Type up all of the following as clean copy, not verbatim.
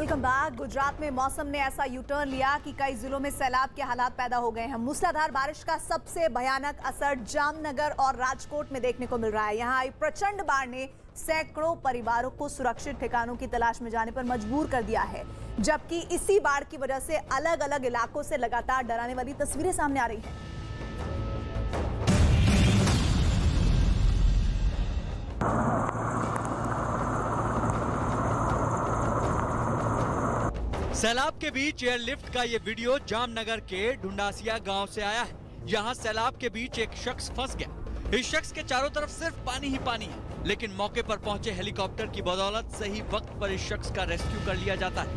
Welcome back. Gujarat में मौसम ने ऐसा यू टर्न लिया कि कई जिलों में सैलाब के हालात पैदा हो गए हैं। मूसलाधार बारिश का सबसे भयानक असर जामनगर और राजकोट में देखने को मिल रहा है। यहाँ आई प्रचंड बाढ़ ने सैकड़ों परिवारों को सुरक्षित ठिकानों की तलाश में जाने पर मजबूर कर दिया है, जबकि इसी बाढ़ की वजह से अलग अलग इलाकों से लगातार डराने वाली तस्वीरें सामने आ रही हैं। सैलाब के बीच एयरलिफ्ट का ये वीडियो जामनगर के ढुंडासिया गांव से आया है। यहाँ सैलाब के बीच एक शख्स फंस गया। इस शख्स के चारों तरफ सिर्फ पानी ही पानी है, लेकिन मौके पर पहुंचे हेलीकॉप्टर की बदौलत सही वक्त पर इस शख्स का रेस्क्यू कर लिया जाता है।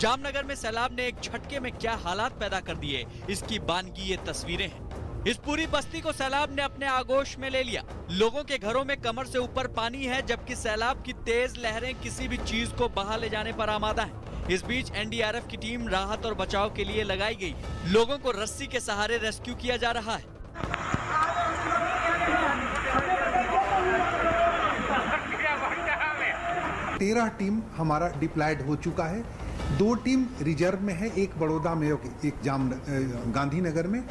जामनगर में सैलाब ने एक झटके में क्या हालात पैदा कर दिए, इसकी बानगी ये तस्वीरें हैं। इस पूरी बस्ती को सैलाब ने अपने आगोश में ले लिया। लोगों के घरों में कमर से ऊपर पानी है, जबकि सैलाब की तेज लहरें किसी भी चीज को बहा ले जाने पर आमादा हैं। इस बीच एनडीआरएफ की टीम राहत और बचाव के लिए लगाई गई है। लोगों को रस्सी के सहारे रेस्क्यू किया जा रहा है। तेरह टीम हमारा डिप्लॉयड हो चुका है। 2 टीम रिजर्व में है, एक बड़ौदा में, एक गांधीनगर में,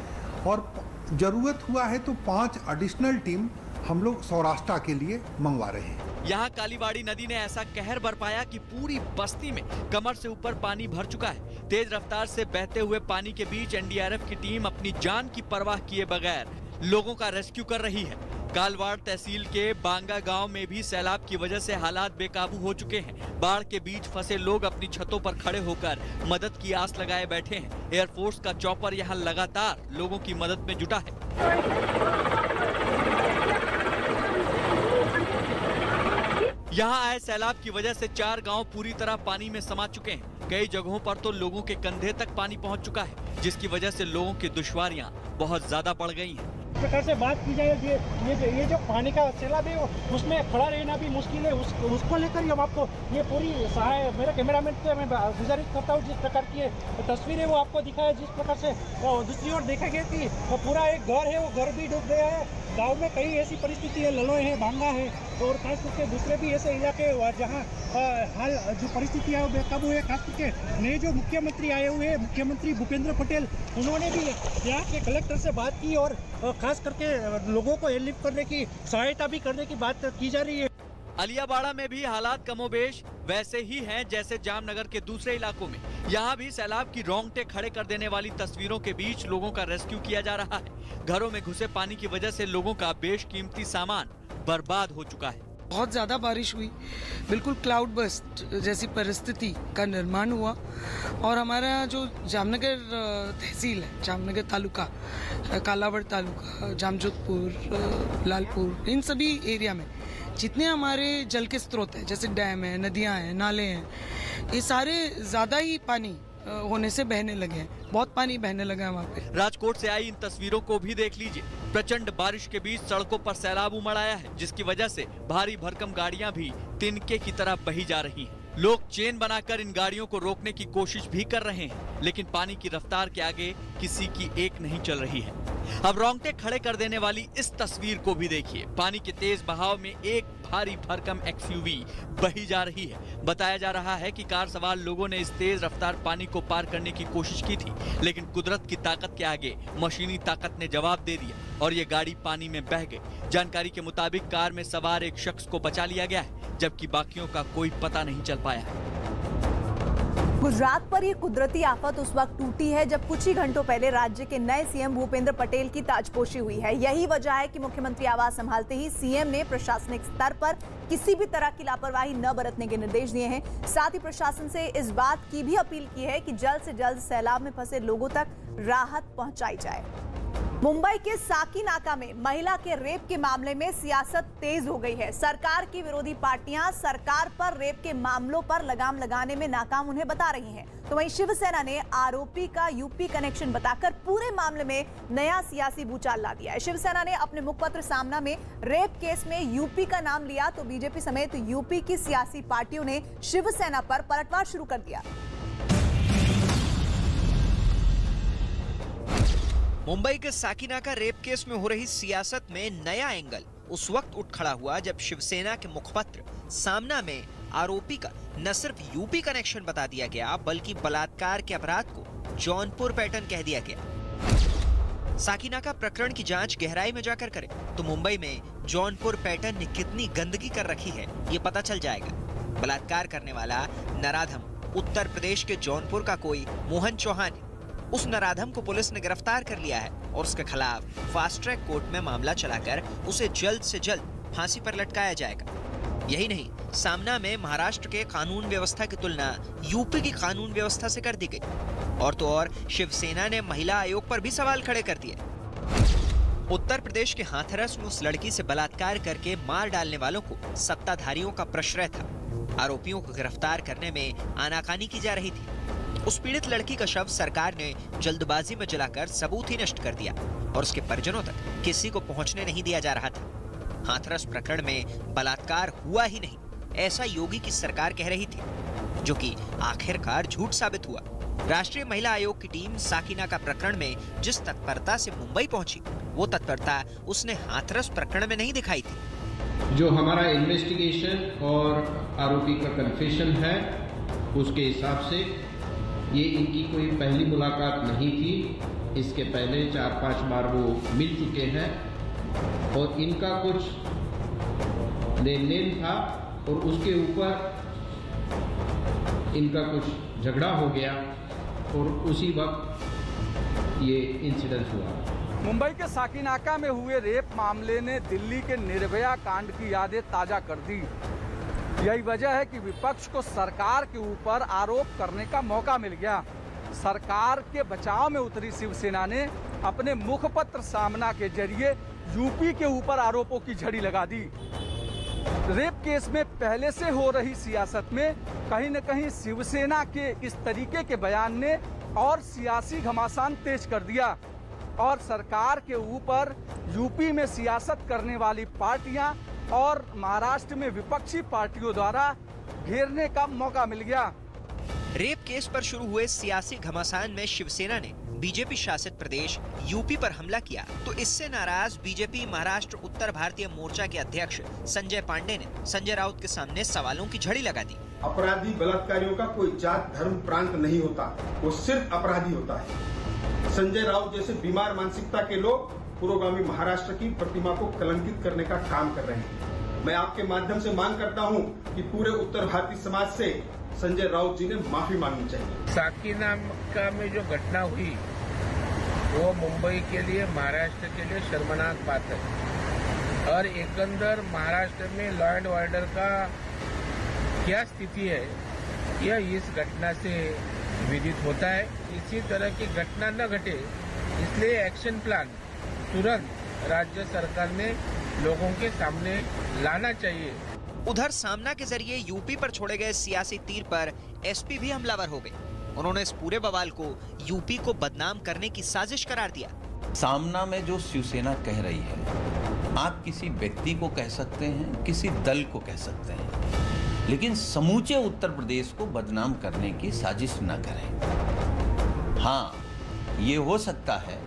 और जरूरत हुआ है तो 5 एडिशनल टीम हम लोग सौराष्ट्र के लिए मंगवा रहे हैं। यहाँ कालीबाड़ी नदी ने ऐसा कहर बरपाया कि पूरी बस्ती में कमर से ऊपर पानी भर चुका है। तेज रफ्तार से बहते हुए पानी के बीच एनडीआरएफ की टीम अपनी जान की परवाह किए बगैर लोगों का रेस्क्यू कर रही है। कालवाड़ तहसील के बांगा गांव में भी सैलाब की वजह से हालात बेकाबू हो चुके हैं। बाढ़ के बीच फंसे लोग अपनी छतों पर खड़े होकर मदद की आस लगाए बैठे हैं। एयरफोर्स का चॉपर यहां लगातार लोगों की मदद में जुटा है। यहां आए सैलाब की वजह से 4 गांव पूरी तरह पानी में समा चुके हैं। कई जगहों पर तो लोगों के कंधे तक पानी पहुंच चुका है, जिसकी वजह से लोगों की दुश्वारियां बहुत ज्यादा बढ़ गई हैं। प्रकार से बात की जाए, ये जो पानी का सैलाब है उसमें खड़ा रहना भी मुश्किल है। उसको लेकर ही हम आपको ये पूरी सहाय, मेरे कैमरामैन से मैं गुजारिश करता हूँ, जिस प्रकार की तस्वीरें वो आपको दिखाया, जिस प्रकार से दूसरी ओर देखा गया कि पूरा एक घर है, वो घर भी डूब गया है। गांव में कई ऐसी परिस्थिति है, ललोय है, बांगा है, और खास करके दूसरे भी ऐसे इलाके जहाँ हाल जो परिस्थिति है वो बेकाबू है। खास करके नए जो मुख्यमंत्री आए हुए हैं, मुख्यमंत्री भूपेंद्र पटेल, उन्होंने भी यहाँ के कलेक्टर से बात की और खास करके लोगों को एयरलिफ्ट करने की, सहायता भी करने की बात की जा रही है। अलियाबाड़ा में भी हालात कमोबेश वैसे ही हैं जैसे जामनगर के दूसरे इलाकों में। यहाँ भी सैलाब की रोंगटे खड़े कर देने वाली तस्वीरों के बीच लोगों का रेस्क्यू किया जा रहा है। घरों में घुसे पानी की वजह से लोगों का बेशकीमती सामान बर्बाद हो चुका है। बहुत ज्यादा बारिश हुई, बिल्कुल क्लाउड बस्ट जैसी परिस्थिति का निर्माण हुआ, और हमारा जो जामनगर तहसील है, जामनगर तालुका, कालावड़ तालुका, जामजोधपुर, लालपुर, इन सभी एरिया में जितने हमारे जल के स्रोत हैं, जैसे डैम है, नदियां हैं, नाले हैं, ये सारे ज्यादा ही पानी होने से बहने लगे हैं। बहुत पानी बहने लगा है वहाँ पे। राजकोट से आई इन तस्वीरों को भी देख लीजिए। प्रचंड बारिश के बीच सड़कों पर सैलाब उमड़ आया है, जिसकी वजह से भारी भरकम गाड़ियां भी तिनके की तरह बही जा रही हैं। लोग चेन बनाकर इन गाड़ियों को रोकने की कोशिश भी कर रहे हैं, लेकिन पानी की रफ्तार के आगे किसी की एक नहीं चल रही है। अब रोंगटे खड़े कर देने वाली इस तस्वीर को भी देखिए। पानी के तेज बहाव में एक भारी भरकम एक्सयूवी बही जा रही है। बताया जा रहा है कि कार सवार लोगों ने इस तेज रफ्तार पानी को पार करने की कोशिश की थी, लेकिन कुदरत की ताकत के आगे मशीनी ताकत ने जवाब दे दिया और ये गाड़ी पानी में बह गई। जानकारी के मुताबिक कार में सवार एक शख्स को बचा लिया गया है, जबकि बाकियों का कोई पता नहीं चल पाया है। गुजरात पर ये कुदरती आफत उस वक्त टूटी है जब कुछ ही घंटों पहले राज्य के नए सीएम भूपेंद्र पटेल की ताजपोशी हुई है। यही वजह है कि मुख्यमंत्री आवास संभालते ही सीएम ने प्रशासनिक स्तर पर किसी भी तरह की लापरवाही न बरतने के निर्देश दिए हैं। साथ ही प्रशासन से इस बात की भी अपील की है कि जल्द से जल्द सैलाब में फंसे लोगों तक राहत पहुंचाई जाए। मुंबई के साकीनाका में महिला के रेप के मामले में सियासत तेज हो गई है। सरकार की विरोधी पार्टियां सरकार पर रेप के मामलों पर लगाम लगाने में नाकाम उन्हें बता रही हैं, तो वहीं शिवसेना ने आरोपी का यूपी कनेक्शन बताकर पूरे मामले में नया सियासी भूचाल ला दिया है। शिवसेना ने अपने मुखपत्र सामना में रेप केस में यूपी का नाम लिया, तो बीजेपी समेत यूपी की सियासी पार्टियों ने शिवसेना पर पलटवार शुरू कर दिया। मुंबई के साकीनाका रेप केस में हो रही सियासत में नया एंगल। उस वक्त उठ खड़ा हुआ जब शिवसेना के मुखपत्र सामना में आरोपी का न सिर्फ यूपी कनेक्शन बता दिया गया, बल्कि बलात्कार के अपराध को जौनपुर पैटर्न कह दिया गया। साकीनाका प्रकरण की जांच गहराई में जाकर करें तो मुंबई में जौनपुर पैटर्न ने कितनी गंदगी कर रखी है ये पता चल जाएगा। बलात्कार करने वाला नराधम उत्तर प्रदेश के जौनपुर का कोई मोहन चौहान है। उस नराधम को पुलिस ने गिरफ्तार कर लिया है और उसके खिलाफ फास्ट ट्रैक कोर्ट में मामला चलाकर उसे जल्द से जल्द फांसी पर लटकाया जाएगा। यही नहीं, सामना में महाराष्ट्र के कानून व्यवस्था की तुलना यूपी की कानून व्यवस्था से कर दी गई। और तो और शिवसेना ने महिला आयोग पर भी सवाल खड़े कर दिए। उत्तर प्रदेश के हाथरस में उस लड़की से बलात्कार करके मार डालने वालों को सत्ताधारियों का प्रश्रय था। आरोपियों को गिरफ्तार करने में आनाकानी की जा रही थी। उस पीड़ित लड़की का शव सरकार ने जल्दबाजी में जलाकर सबूत ही नष्ट कर दिया और उसके परिजनों तक किसी को पहुंचने नहीं दिया जा रहा था। हाथरस प्रकरण में बलात्कार हुआ ही नहीं, ऐसा योगी की सरकार कह रही थी, जो कि आखिरकार झूठ साबित हुआ। राष्ट्रीय महिला आयोग की टीम साकीनाका प्रकरण में जिस तत्परता से मुंबई पहुंची, वो तत्परता उसने हाथरस प्रकरण में नहीं दिखाई थी। जो हमारा इन्वेस्टिगेशन और आरोपी का कन्फेशन है, उसके हिसाब से ये इनकी कोई पहली मुलाकात नहीं थी। इसके पहले 4-5 बार वो मिल चुके हैं और इनका कुछ लेन देन था और उसके ऊपर इनका कुछ झगड़ा हो गया और उसी वक्त ये इंसिडेंट हुआ। मुंबई के साकीनाका में हुए रेप मामले ने दिल्ली के निर्भया कांड की यादें ताजा कर दी। यही वजह है कि विपक्ष को सरकार के ऊपर आरोप करने का मौका मिल गया। सरकार के बचाव में उतरी शिवसेना ने अपने मुखपत्र सामना के जरिए यूपी के ऊपर आरोपों की झड़ी लगा दी। रेप केस में पहले से हो रही सियासत में कहीं न कहीं शिवसेना के इस तरीके के बयान ने और सियासी घमासान तेज कर दिया और सरकार के ऊपर यूपी में सियासत करने वाली पार्टियां और महाराष्ट्र में विपक्षी पार्टियों द्वारा घेरने का मौका मिल गया। रेप केस पर शुरू हुए सियासी घमासान में शिवसेना ने बीजेपी शासित प्रदेश यूपी पर हमला किया तो इससे नाराज बीजेपी महाराष्ट्र उत्तर भारतीय मोर्चा के अध्यक्ष संजय पांडे ने संजय राउत के सामने सवालों की झड़ी लगा दी। अपराधी बलात्कारियों का कोई जात धर्म प्रांत नहीं होता, वो सिर्फ अपराधी होता है। संजय राउत जैसे बीमार मानसिकता के लोग पुरोगामी महाराष्ट्र की प्रतिमा को कलंकित करने का काम कर रहे हैं। मैं आपके माध्यम से मांग करता हूं कि पूरे उत्तर भारतीय समाज से संजय राउत जी ने माफी मांगनी चाहिए। साकीनाका में जो घटना हुई वो मुंबई के लिए, महाराष्ट्र के लिए शर्मनाक बात है और एकंदर महाराष्ट्र में लॉ एंड ऑर्डर का क्या स्थिति है यह इस घटना से विदित होता है। इसी तरह की घटना न घटे इसलिए एक्शन प्लान तुरंत राज्य सरकार ने लोगों के सामने लाना चाहिए। उधर सामना के जरिए यूपी पर छोड़े गए सियासी तीर पर एसपी भी हमलावर हो गए। उन्होंने इस पूरे बवाल को यूपी को बदनाम करने की साजिश करार दिया। सामना में जो शिवसेना कह रही है, आप किसी व्यक्ति को कह सकते हैं, किसी दल को कह सकते हैं, लेकिन समूचे उत्तर प्रदेश को बदनाम करने की साजिश न करें। हाँ, ये हो सकता है,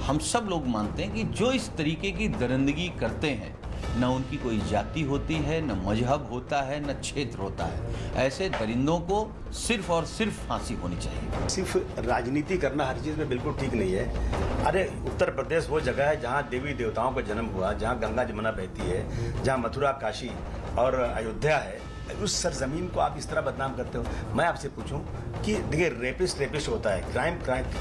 हम सब लोग मानते हैं कि जो इस तरीके की दरिंदगी करते हैं, न उनकी कोई जाति होती है, न मजहब होता है, न क्षेत्र होता है। ऐसे दरिंदों को सिर्फ और सिर्फ फांसी होनी चाहिए। सिर्फ राजनीति करना हर चीज़ में बिल्कुल ठीक नहीं है। अरे उत्तर प्रदेश वो जगह है जहाँ देवी देवताओं का जन्म हुआ, जहाँ गंगा जमुना बहती है, जहाँ मथुरा, काशी और अयोध्या है। उस सरजमीन को आप इस तरह बदनाम करते हो। मैं आपसे पूछूं कि देखिए, रेपिस्ट होता है,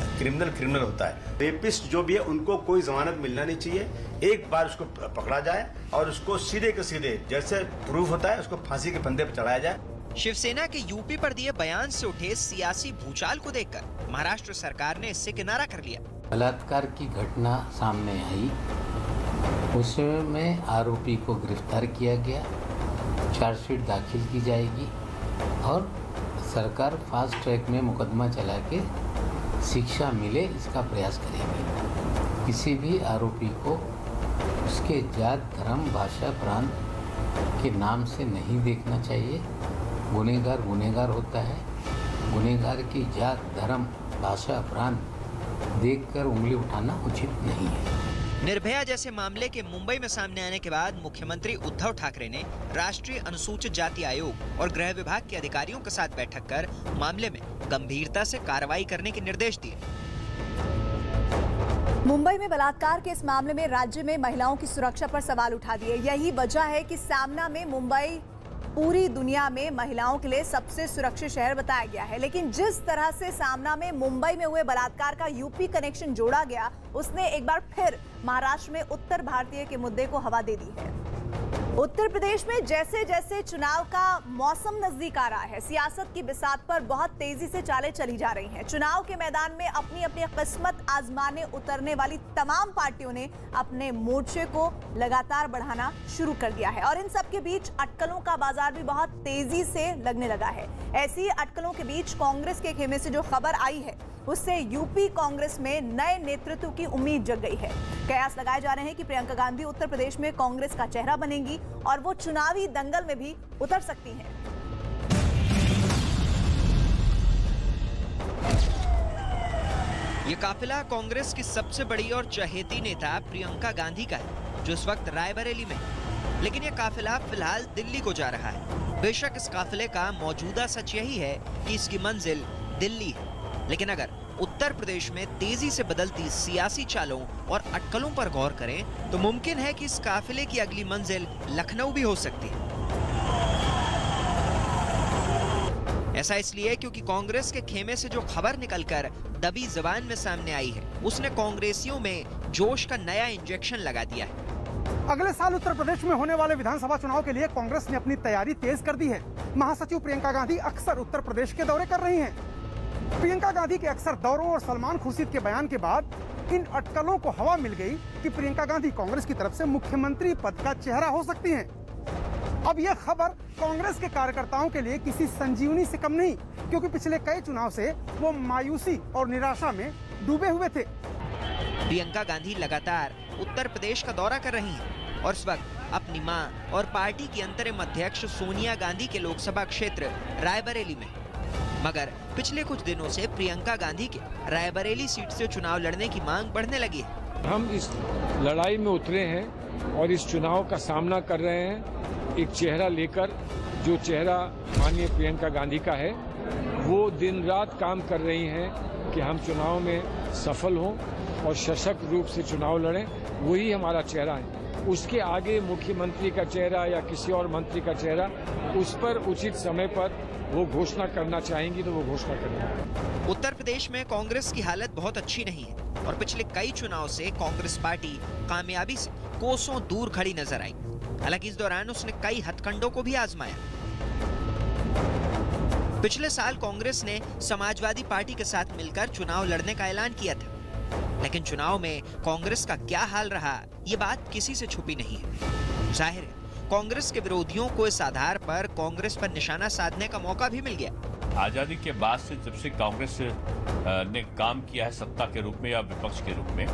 क्रिमिनल होता है। रेपिस्ट जो भी है उनको कोई जमानत मिलना नहीं चाहिए। एक बार उसको पकड़ा जाए और उसको सीधे के सीधे जैसे प्रूफ होता है उसको फांसी के फंदे पर चढ़ाया जाए। शिवसेना के यूपी पर दिए बयान से उठे सियासी भूचाल को देखकर महाराष्ट्र सरकार ने इससे किनारा कर लिया। बलात्कार की घटना सामने आई, उसमें आरोपी को गिरफ्तार किया गया, चार्जशीट दाखिल की जाएगी और सरकार फास्ट ट्रैक में मुकदमा चला के शिक्षा मिले इसका प्रयास करेगी। किसी भी आरोपी को उसके जात, धर्म, भाषा, प्रांत के नाम से नहीं देखना चाहिए। गुनहगार गुनहगार होता है। गुनहगार की जात, धर्म, भाषा, प्रांत देखकर उंगली उठाना उचित नहीं है। निर्भया जैसे मामले के मुंबई में सामने आने के बाद मुख्यमंत्री उद्धव ठाकरे ने राष्ट्रीय अनुसूचित जाति आयोग और गृह विभाग के अधिकारियों के साथ बैठक कर मामले में गंभीरता से कार्रवाई करने के निर्देश दिए। मुंबई में बलात्कार के इस मामले में राज्य में महिलाओं की सुरक्षा पर सवाल उठा दिए। यही वजह है कि सामना में मुंबई पूरी दुनिया में महिलाओं के लिए सबसे सुरक्षित शहर बताया गया है। लेकिन जिस तरह से सामना में मुंबई में हुए बलात्कार का यूपी कनेक्शन जोड़ा गया, उसने एक बार फिर महाराष्ट्र में उत्तर भारतीय के मुद्दे को हवा दे दी है। उत्तर प्रदेश में जैसे जैसे चुनाव का मौसम नजदीक आ रहा है, सियासत की बिसात पर बहुत तेजी से चालें चली जा रही हैं। चुनाव के मैदान में अपनी अपनी किस्मत आजमाने उतरने वाली तमाम पार्टियों ने अपने मोर्चे को लगातार बढ़ाना शुरू कर दिया है और इन सब के बीच अटकलों का बाजार भी बहुत तेजी से लगने लगा है। ऐसी अटकलों के बीच कांग्रेस के खेमे से जो खबर आई है, उससे यूपी कांग्रेस में नए नेतृत्व की उम्मीद जग गई है। कयास लगाए जा रहे हैं कि प्रियंका गांधी उत्तर प्रदेश में कांग्रेस का चेहरा बनेंगी और वो चुनावी दंगल में भी उतर सकती हैं। ये काफिला कांग्रेस की सबसे बड़ी और चहेती नेता प्रियंका गांधी का है, जो इस वक्त रायबरेली में है। लेकिन ये काफिला फिलहाल दिल्ली को जा रहा है। बेशक इस काफिले का मौजूदा सच यही है कि इसकी मंजिल दिल्ली है, लेकिन अगर उत्तर प्रदेश में तेजी से बदलती सियासी चालों और अटकलों पर गौर करें तो मुमकिन है कि इस काफिले की अगली मंजिल लखनऊ भी हो सकती है। ऐसा इसलिए क्योंकि कांग्रेस के खेमे से जो खबर निकलकर दबी जुबान में सामने आई है, उसने कांग्रेसियों में जोश का नया इंजेक्शन लगा दिया है। अगले साल उत्तर प्रदेश में होने वाले विधानसभा चुनाव के लिए कांग्रेस ने अपनी तैयारी तेज कर दी है। महासचिव प्रियंका गांधी अक्सर उत्तर प्रदेश के दौरे कर रही हैं। प्रियंका गांधी के अक्सर दौरों और सलमान खुर्शीद के बयान के बाद इन अटकलों को हवा मिल गई कि प्रियंका गांधी कांग्रेस की तरफ से मुख्यमंत्री पद का चेहरा हो सकती हैं। अब यह खबर कांग्रेस के कार्यकर्ताओं के लिए किसी संजीवनी से कम नहीं, क्योंकि पिछले कई चुनाव से वो मायूसी और निराशा में डूबे हुए थे। प्रियंका गांधी लगातार उत्तर प्रदेश का दौरा कर रही हैं और इस वक्त अपनी मां और पार्टी की अंतरिम अध्यक्ष सोनिया गांधी के लोकसभा क्षेत्र रायबरेली में। मगर पिछले कुछ दिनों से प्रियंका गांधी के रायबरेली सीट से चुनाव लड़ने की मांग बढ़ने लगी है। हम इस लड़ाई में उतरे हैं और इस चुनाव का सामना कर रहे हैं एक चेहरा लेकर, जो चेहरा माननीय प्रियंका गांधी का है। वो दिन रात काम कर रही हैं कि हम चुनाव में सफल हों और सशक्त रूप से चुनाव लड़ें। वही हमारा चेहरा है। उसके आगे मुख्यमंत्री का चेहरा या किसी और मंत्री का चेहरा, उस पर उचित समय पर वो घोषणा करना चाहेंगी तो वो घोषणा करेंगे। उत्तर प्रदेश में कांग्रेस की हालत बहुत अच्छी नहीं है और पिछले कई चुनाव से कांग्रेस पार्टी कामयाबी से कोसों दूर खड़ी नजर आई। हालांकि इस दौरान उसने कई हथकंडों को भी आजमाया। पिछले साल कांग्रेस ने समाजवादी पार्टी के साथ मिलकर चुनाव लड़ने का ऐलान किया था, लेकिन चुनाव में कांग्रेस का क्या हाल रहा, ये बात किसी से छुपी नहीं है। जाहिर है कांग्रेस के विरोधियों को इस आधार पर कांग्रेस पर निशाना साधने का मौका भी मिल गया। आजादी के बाद से जब से कांग्रेस ने काम किया है सत्ता के रूप में या विपक्ष के रूप में,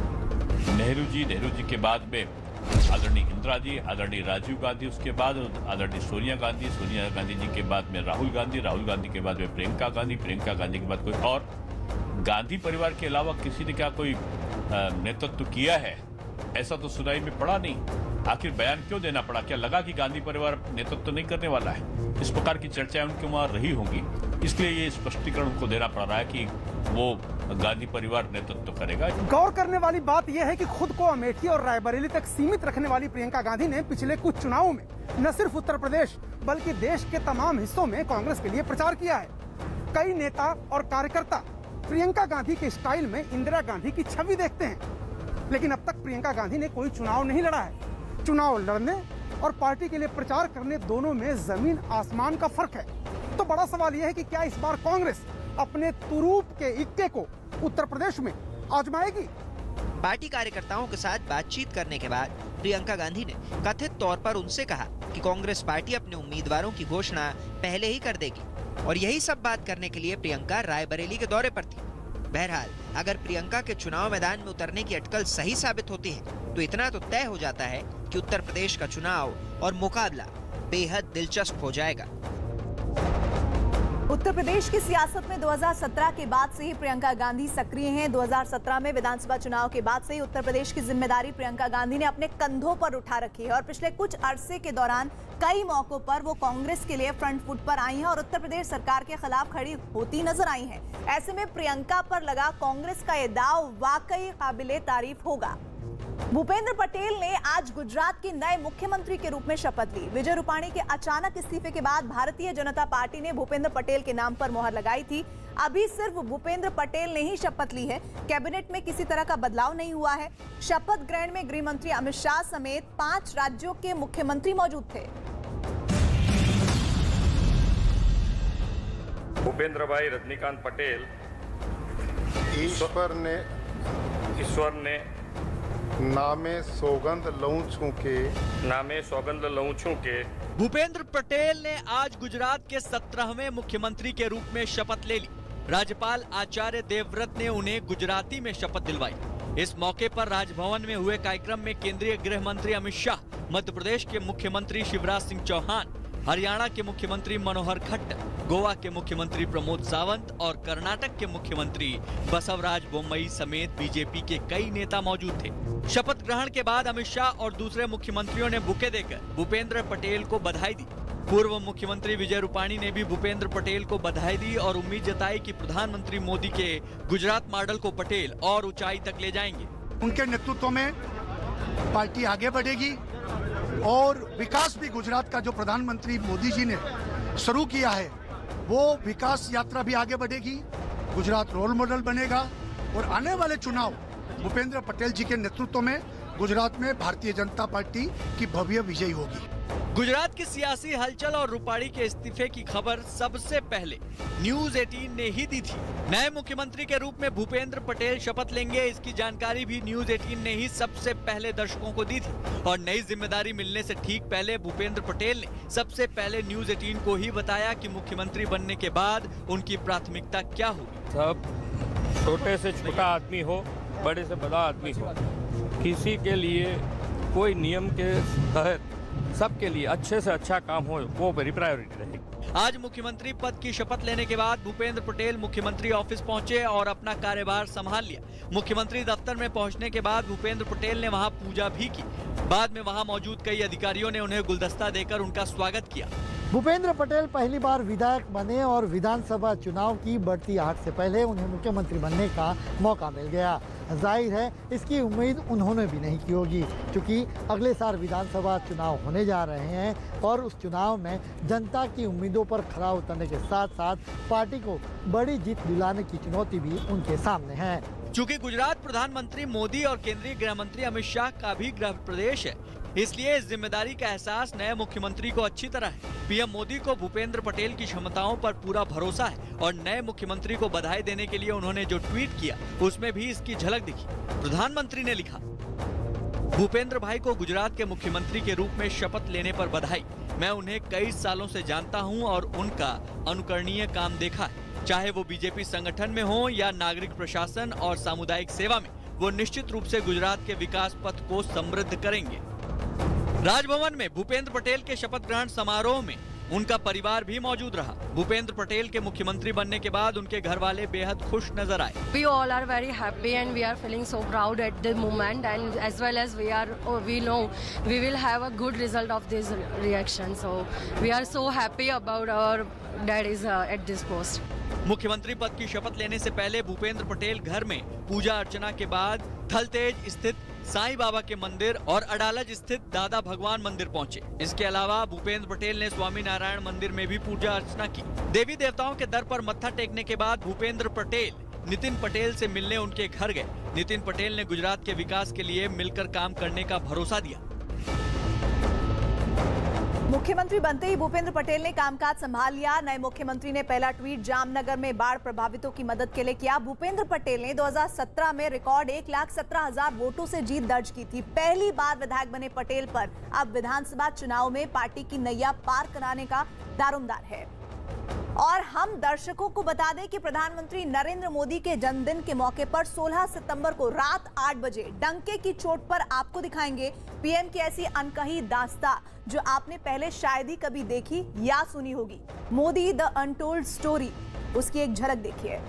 नेहरू जी के बाद में आदरणीय इंदिरा जी, आदरणीय राजीव गांधी, उसके बाद आदरणीय सोनिया गांधी जी के बाद में राहुल गांधी के बाद में प्रियंका गांधी के बाद कोई और गांधी परिवार के अलावा किसी ने क्या कोई नेतृत्व किया है, ऐसा तो सुनाई में पड़ा नहीं। आखिर बयान क्यों देना पड़ा? क्या लगा कि गांधी परिवार नेतृत्व नहीं करने वाला है? इस प्रकार की चर्चाएं उनके वहां रही होंगी, इसलिए ये स्पष्टीकरण उनको देना पड़ रहा है कि वो गांधी परिवार नेतृत्व करेगा। गौर करने वाली बात यह है कि खुद को अमेठी और रायबरेली तक सीमित रखने वाली प्रियंका गांधी ने पिछले कुछ चुनावों में न सिर्फ उत्तर प्रदेश बल्कि देश के तमाम हिस्सों में कांग्रेस के लिए प्रचार किया है। कई नेता और कार्यकर्ता प्रियंका गांधी के स्टाइल में इंदिरा गांधी की छवि देखते हैं, लेकिन अब तक प्रियंका गांधी ने कोई चुनाव नहीं लड़ा है। चुनाव लड़ने और पार्टी के लिए प्रचार करने दोनों में जमीन आसमान का फर्क है। तो बड़ा सवाल यह है कि क्या इस बार कांग्रेस अपने तुरूप के इक्के को उत्तर प्रदेश में आजमाएगी? पार्टी कार्यकर्ताओं के साथ बातचीत करने के बाद प्रियंका गांधी ने कथित तौर पर उनसे कहा कि कांग्रेस पार्टी अपने उम्मीदवारों की घोषणा पहले ही कर देगी और यही सब बात करने के लिए प्रियंका रायबरेली के दौरे पर थी। बहरहाल अगर प्रियंका के चुनाव मैदान में उतरने की अटकल सही साबित होती है तो इतना तो तय हो जाता है कि उत्तर प्रदेश का चुनाव और मुकाबला बेहद दिलचस्प हो जाएगा। उत्तर प्रदेश की सियासत में 2017 के बाद से ही प्रियंका गांधी सक्रिय हैं। 2017 में विधानसभा चुनाव के बाद से ही उत्तर प्रदेश की जिम्मेदारी प्रियंका गांधी ने अपने कंधों पर उठा रखी है और पिछले कुछ अरसे के दौरान कई मौकों पर वो कांग्रेस के लिए फ्रंट फुट पर आई हैं और उत्तर प्रदेश सरकार के खिलाफ खड़ी होती नजर आई हैं। ऐसे में प्रियंका पर लगा कांग्रेस का ये दाव वाकई काबिले तारीफ होगा। भूपेंद्र पटेल ने आज गुजरात के नए मुख्यमंत्री के रूप में शपथ ली। विजय रूपाणी के अचानक इस्तीफे के बाद भारतीय जनता पार्टी ने भूपेंद्र पटेल के नाम पर मुहर लगाई थी। अभी सिर्फ भूपेंद्र पटेल ने ही शपथ ली है। कैबिनेट में किसी तरह का बदलाव नहीं हुआ है। शपथ ग्रहण में गृह मंत्री अमित शाह समेत 5 राज्यों के मुख्यमंत्री मौजूद थे। भूपेंद्र भाई रजनीकांत पटेल ईश्वर ने नामे सौगंध लऊं छू के भूपेंद्र पटेल ने आज गुजरात के 17वें मुख्यमंत्री के रूप में शपथ ले ली। राज्यपाल आचार्य देवव्रत ने उन्हें गुजराती में शपथ दिलवाई। इस मौके पर राजभवन में हुए कार्यक्रम में केंद्रीय गृह मंत्री अमित शाह, मध्य प्रदेश के मुख्यमंत्री शिवराज सिंह चौहान, हरियाणा के मुख्यमंत्री मनोहर खट्टर, गोवा के मुख्यमंत्री प्रमोद सावंत और कर्नाटक के मुख्यमंत्री बसवराज बोम्मई समेत बीजेपी के कई नेता मौजूद थे। शपथ ग्रहण के बाद अमित शाह और दूसरे मुख्यमंत्रियों ने बुके देकर भूपेंद्र पटेल को बधाई दी। पूर्व मुख्यमंत्री विजय रूपाणी ने भी भूपेंद्र पटेल को बधाई दी और उम्मीद जताई कि प्रधानमंत्री मोदी के गुजरात मॉडल को पटेल और ऊंचाई तक ले जाएंगे। उनके नेतृत्व में पार्टी आगे बढ़ेगी और विकास भी गुजरात का जो प्रधानमंत्री मोदी जी ने शुरू किया है वो विकास यात्रा भी आगे बढ़ेगी। गुजरात रोल मॉडल बनेगा और आने वाले चुनाव भूपेंद्र पटेल जी के नेतृत्व में गुजरात में भारतीय जनता पार्टी की भव्य विजयी होगी। गुजरात की सियासी हलचल और रूपाणी के इस्तीफे की खबर सबसे पहले न्यूज 18 ने ही दी थी। नए मुख्यमंत्री के रूप में भूपेंद्र पटेल शपथ लेंगे, इसकी जानकारी भी न्यूज 18 ने ही सबसे पहले दर्शकों को दी थी और नई जिम्मेदारी मिलने से ठीक पहले भूपेंद्र पटेल ने सबसे पहले न्यूज 18 को ही बताया कि मुख्यमंत्री बनने के बाद उनकी प्राथमिकता क्या होगी। सब छोटे से छोटा आदमी हो, बड़े से बड़ा आदमी हो, किसी के लिए कोई नियम के तहत सबके लिए अच्छे से अच्छा काम हो, वो मेरी प्रायोरिटी रहेगी। आज मुख्यमंत्री पद की शपथ लेने के बाद भूपेंद्र पटेल मुख्यमंत्री ऑफिस पहुंचे और अपना कार्यभार संभाल लिया। मुख्यमंत्री दफ्तर में पहुंचने के बाद भूपेंद्र पटेल ने वहां पूजा भी की। बाद में वहां मौजूद कई अधिकारियों ने उन्हें गुलदस्ता देकर उनका स्वागत किया। भूपेंद्र पटेल पहली बार विधायक बने और विधानसभा चुनाव की बढ़ती आहट से पहले उन्हें मुख्यमंत्री बनने का मौका मिल गया। जाहिर है इसकी उम्मीद उन्होंने भी नहीं की होगी, क्योंकि अगले साल विधानसभा चुनाव होने जा रहे हैं और उस चुनाव में जनता की उम्मीदों पर खरा उतरने के साथ साथ पार्टी को बड़ी जीत दिलाने की चुनौती भी उनके सामने है। चूँकि गुजरात प्रधानमंत्री मोदी और केंद्रीय गृह मंत्री अमित शाह का भी गृह प्रदेश है, इसलिए इस जिम्मेदारी का एहसास नए मुख्यमंत्री को अच्छी तरह है। पीएम मोदी को भूपेंद्र पटेल की क्षमताओं पर पूरा भरोसा है और नए मुख्यमंत्री को बधाई देने के लिए उन्होंने जो ट्वीट किया उसमें भी इसकी झलक दिखी। प्रधानमंत्री ने लिखा, भूपेंद्र भाई को गुजरात के मुख्यमंत्री के रूप में शपथ लेने पर बधाई। मैं उन्हें कई सालों से जानता हूं और उनका अनुकरणीय काम देखा है। चाहे वो बीजेपी संगठन में हो या नागरिक प्रशासन और सामुदायिक सेवा में, वो निश्चित रूप से गुजरात के विकास पथ को समृद्ध करेंगे। राजभवन में भूपेंद्र पटेल के शपथ ग्रहण समारोह में उनका परिवार भी मौजूद रहा। भूपेंद्र पटेल के मुख्यमंत्री बनने के बाद उनके घर वाले बेहद खुश नजर आए। We all are very happy and we are feeling so proud at the moment, and as well as we know we will have a good result of this reaction. So we are so happy about our dad is at this post. मुख्यमंत्री पद की शपथ लेने से पहले भूपेंद्र पटेल घर में पूजा अर्चना के बाद थलतेज स्थित साईं बाबा के मंदिर और अडालज स्थित दादा भगवान मंदिर पहुंचे। इसके अलावा भूपेंद्र पटेल ने स्वामी नारायण मंदिर में भी पूजा अर्चना की। देवी देवताओं के दर पर मत्था टेकने के बाद भूपेंद्र पटेल नितिन पटेल से मिलने उनके घर गए। नितिन पटेल ने गुजरात के विकास के लिए मिलकर काम करने का भरोसा दिया। मुख्यमंत्री बनते ही भूपेंद्र पटेल ने कामकाज संभाल लिया। नए मुख्यमंत्री ने पहला ट्वीट जामनगर में बाढ़ प्रभावितों की मदद के लिए किया। भूपेंद्र पटेल ने 2017 में रिकॉर्ड 1,17,000 वोटों से जीत दर्ज की थी। पहली बार विधायक बने पटेल पर अब विधानसभा चुनाव में पार्टी की नैया पार कराने का दारोमदार है। और हम दर्शकों को बता दें कि प्रधानमंत्री नरेंद्र मोदी के जन्मदिन के मौके पर 16 सितंबर को रात 8 बजे डंके की चोट पर आपको दिखाएंगे पीएम की ऐसी अनकही दास्तां जो आपने पहले शायद ही कभी देखी या सुनी होगी। मोदी द अनटोल्ड स्टोरी, उसकी एक झलक देखिए।